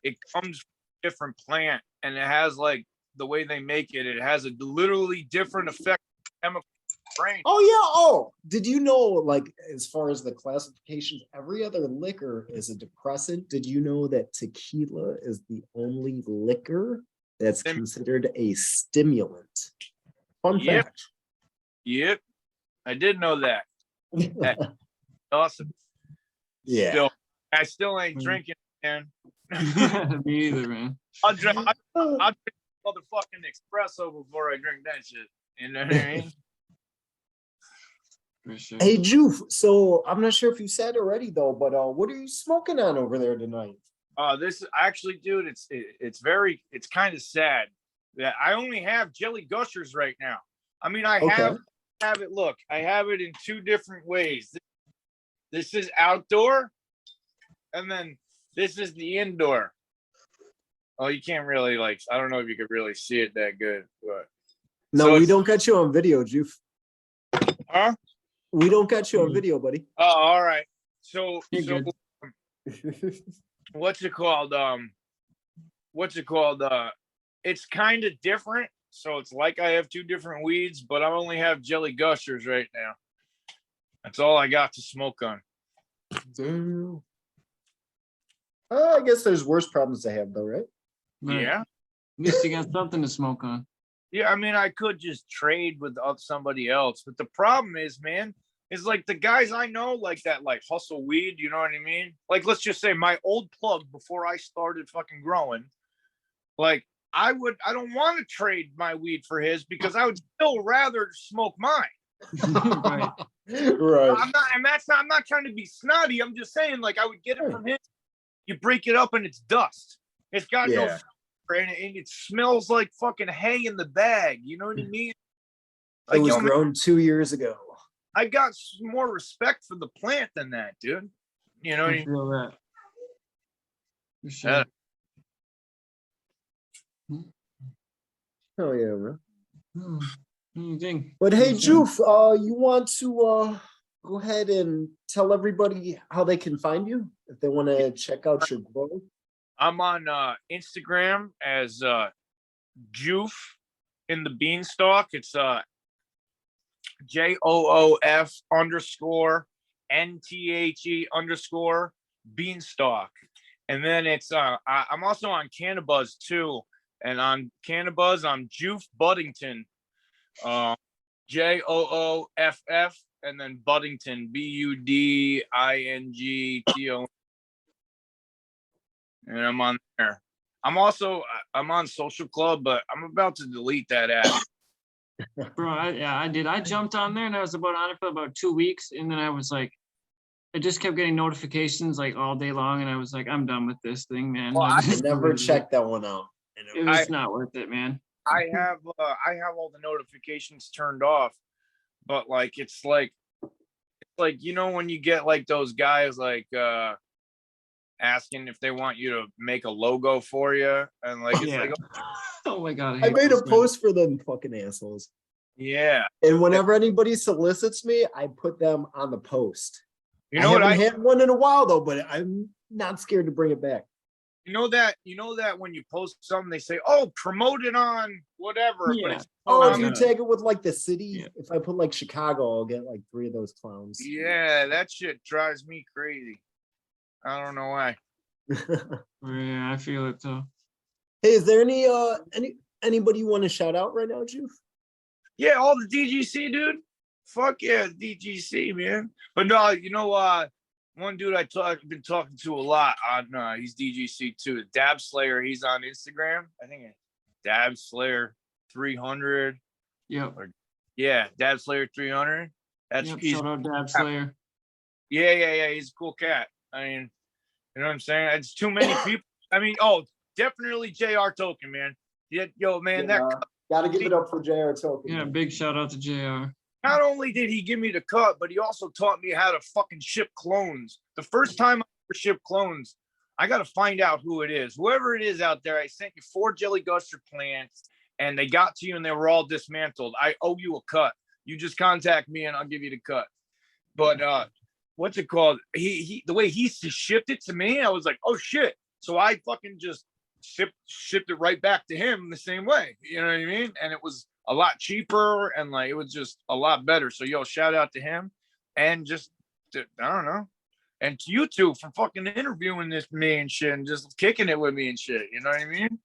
It comes from a different plant, and it has like the way they make it. It has a literally different effect on chemical brain. Oh yeah. Oh, did you know? Like, as far as the classifications, every other liquor is a depressant. Did you know that tequila is the only liquor that's considered a stimulant? Fun fact. Yep, I did know that. That's awesome. Yeah. I still ain't drinking, man. Me either, man. I'll drink motherfucking espresso before I drink that shit. You know what I mean? For sure. Hey, Joof. So I'm not sure if you said already though, but what are you smoking on over there tonight? This is actually, dude. It's kind of sad that I only have Jelly Gushers right now. I mean, I have it. Look, I have it in 2 different ways. This is outdoor, and then this is the indoor. Oh, you can't really I don't know if you could really see it that good, but no, so we don't got you on video, Joof. Huh? We don't got you on video, buddy. Oh, all right. So what's it called? It's kind of different. So it's like I have 2 different weeds, but I only have Jelly Gushers right now. That's all I got to smoke on. Damn. I guess there's worse problems to have, though, right? Yeah. At least you got something to smoke on. Yeah, I mean, I could just trade with somebody else, but the problem is, man, is like the guys I know, like that, like hustle weed. You know what I mean? Like, let's just say my old plug before I started fucking growing, like. I don't want to trade my weed for his because I would still rather smoke mine. Right. I'm not trying to be snotty. I'm just saying, like, I would get it from him. You break it up and it's dust. It's got no flavor in it, and it smells like fucking hay in the bag. You know what I mean? Like, it was grown 2 years ago. I got more respect for the plant than that, dude. You know what I mean? Feel that. For sure. Oh yeah, man. Anything. But hey, Joof, you want to go ahead and tell everybody how they can find you if they want to check out your growth? I'm on Instagram as Joof in the Beanstalk. It's JOOF_NTHE_ Beanstalk. And then it's I'm also on Cannabuzz too. And on Cannabuzz, I'm Joof Buddington. JOOFF and then Buddington, BUDINGTO. And I'm on there. I'm on Social Club, but I'm about to delete that app. Bro, I did. I jumped on there and I was on it for about 2 weeks, and then I was like, I just kept getting notifications like all day long, and I was like, I'm done with this thing, man. Well, I never checked that one out. It was not worth it, man. I have all the notifications turned off, but like it's like you know when you get like those guys like asking if they want you to make a logo for you, and like it's like, oh my god, I made a those, man. post for them fucking assholes. yeah. And whenever anybody solicits me, I put them on the post. You know what I haven't had one in a while though, but I'm not scared to bring it back. You know that when you post something, they say, "Oh, promote it on whatever." Yeah. But it's Oh, if yeah. you tag it with like the city, Yeah. if I put like Chicago, I'll get like 3 of those clowns. yeah, that shit drives me crazy. I don't know why. Yeah, I feel it too. Hey, is there anybody you want to shout out right now, Joof? Yeah, all the DGC, dude. Fuck yeah, DGC, man. But no, you know, one dude I've been talking to a lot on, he's DGC too. Dab Slayer, he's on Instagram. I think it's Dab Slayer 300. Yep. Yeah, Dab Slayer 300. That's Yep. he's, Shout out Dab Slayer. yeah. He's a cool cat. I mean, you know what I'm saying? It's too many people. I mean, definitely JR Token, man. Yeah, yo, man, Yeah, gotta give it up for JR Token. Yeah, big shout out to JR. Not only did he give me the cut, but he also taught me how to fucking ship clones. The first time I ever shipped clones, I got to find out who it is. Whoever it is out there, I sent you 4 Jelly Guster plants and they got to you and they were all dismantled. I owe you a cut. You just contact me and I'll give you the cut. But what's it called? He the way he shipped it to me, I was like, oh shit. So I fucking just shipped it right back to him the same way. You know what I mean? And it was a lot cheaper and like it was just a lot better. So yo, shout out to him and just I don't know. And to you two for fucking interviewing me and shit and just kicking it with me and shit. You know what I mean?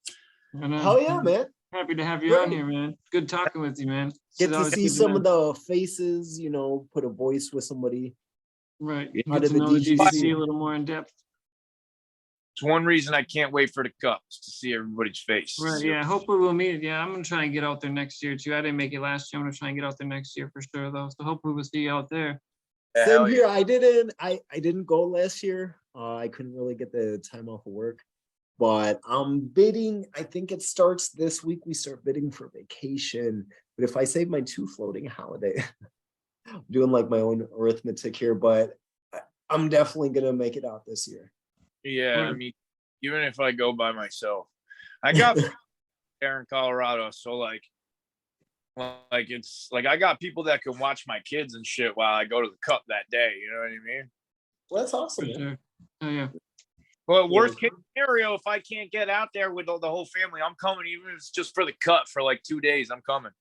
Hell yeah, man. Happy to have you on here, man. Good talking with you, man. Get to see some of the faces, you know, put a voice with somebody. Right. Out Get of to the know the DGC. DGC a little more in depth. It's one reason I can't wait for the cups to see everybody's face. Right. Yeah. Hopefully we'll meet. Yeah, I'm gonna try and get out there next year too. I didn't make it last year. I'm gonna try and get out there next year for sure, though. So hopefully we'll see you out there. Same here. I didn't go last year. I couldn't really get the time off of work, but I'm bidding. I think it starts this week. We start bidding for vacation. But if I save my 2 floating holiday, I'm doing like my own arithmetic here, but I'm definitely gonna make it out this year. Yeah, I mean, even if I go by myself, I got there in Colorado, so like it's like I got people that can watch my kids and shit while I go to the cup that day. You know what I mean? Well, that's awesome. For sure. Oh yeah. Well, worst case scenario, if I can't get out there with the whole family, I'm coming. Even if it's just for the cut for like 2 days, I'm coming.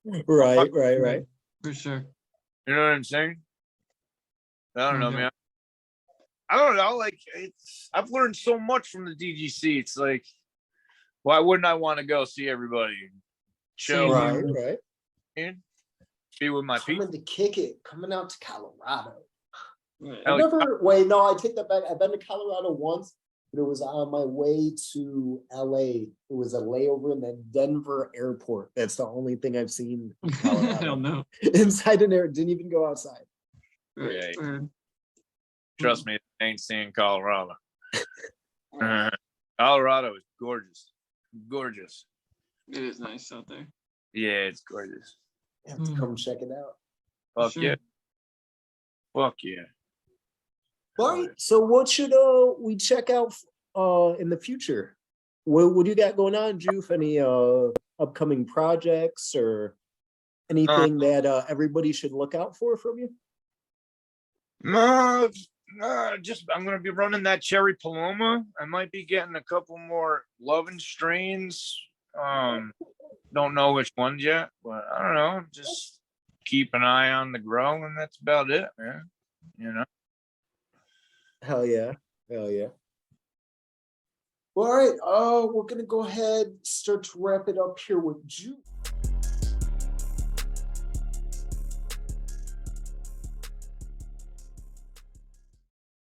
Right. For sure. You know what I'm saying? I don't know, man. I don't know. Like I've learned so much from the DGC. It's like, why wouldn't I want to go see everybody? Chill, Right. And be with my people. Coming to kick it, coming out to Colorado. Right. I take that back. I've been to Colorado once, but it was on my way to LA. It was a layover in the Denver airport. That's the only thing I've seen in Colorado. I don't know. Inside an air, didn't even go outside. Right. Yeah. Trust me, I ain't seeing Colorado. Colorado is gorgeous. Gorgeous. It is nice out there. Yeah, it's gorgeous. You have to come check it out. Fuck Sure. yeah. Fuck yeah. All right. So what should we check out in the future? what do you got going on, Juve? Any upcoming projects or anything that everybody should look out for from you? No, just I'm gonna be running that Cherry Paloma. I might be getting a couple more loving strains. Don't know which ones yet, but I don't know. Just keep an eye on the grow, and that's about it, man. You know. Hell yeah. Hell yeah. Well, all right. We're gonna go ahead, start to wrap it up here with Juve.